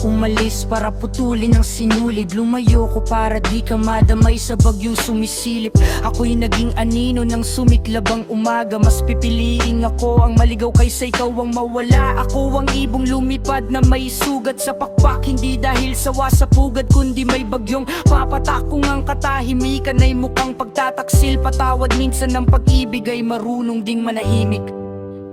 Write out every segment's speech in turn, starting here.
umalis para putulin ang sinulid. Lumayo ko para di ka madamay sa bagyong sumisilip. Ako'y naging anino ng sumiklabang umaga. Mas pipiliing ako ang maligaw kaysa ikaw ang mawala. Ako ang ibong lumipad na may sugat sa pakpak. Hindi dahil sawa sa pugad kundi may bagyong papatakong ang katahimikan ay mukhang pagtataksil. Patawad minsan ng pag-ibig ay marunong ding manahimik.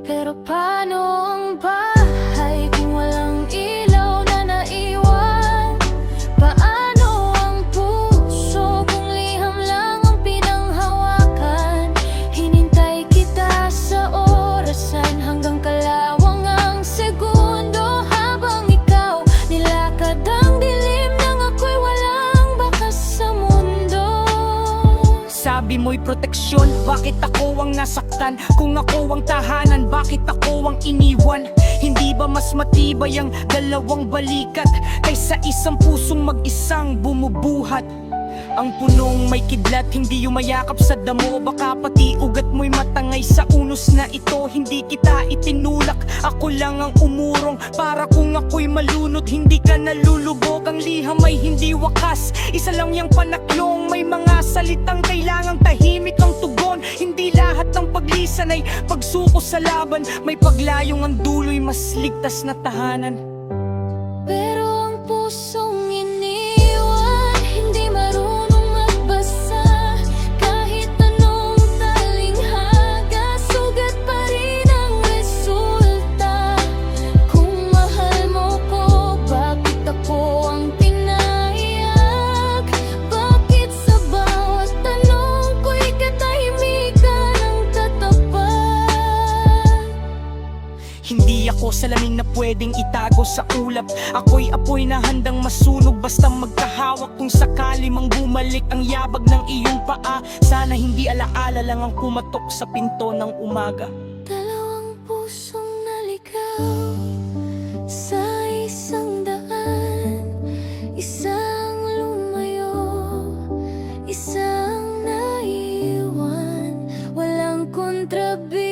Pero paano ang bahay kung walang ilaw na naiwan? Paano ang puso kung liham lang ang pinanghawakan? Hinintay kita sa orasan hanggang kalawang ang segundo, habang ikaw nilakad ang dilim nang ako'y walang bakas sa mundo. Sabi mo'y proteksyon, bakit ako ang nasaktan? Kung ako ang tahanan, bakit ako ang iniwan? Hindi ba mas matibay ang dalawang balikat kaysa isang pusong mag-isang bumubuhat? Ang punong may kidlat, hindi umayakap sa damo. Baka pati ugat mo'y matangay sa unos na ito. Hindi kita itinulak, ako lang ang umurong. Para kung ako'y malunod, hindi ka nalulubog. Ang liham ay hindi wakas, isa lang yung panaklong. May mga salitang kailangang tahimik ang tugon. Hindi lahat ng paglisan ay pagsuko sa laban. May paglayong ang dulo'y mas ligtas na tahanan. Pero ang pusong iniwan, hindi marunong magbasa. Kahit anong talinghaga, sugat pa rin ang resulta. Kung mahal mo ko, bakit ako ang pinahayag? Bakit sa bawat tanong ko'y katahimikan ang katapat? Hindi ako salamin na pwedeng itago sa ulap. Ako'y apoy na handang masunog basta magkahawak. Kung sakali mang bumalik ang yabag ng iyong paa, sana hindi alaala lang ang kumatok sa pinto ng umaga. Dalawang pusong naligaw sa isang daan, isang lumayo, isang naiwan, walang kontrabi.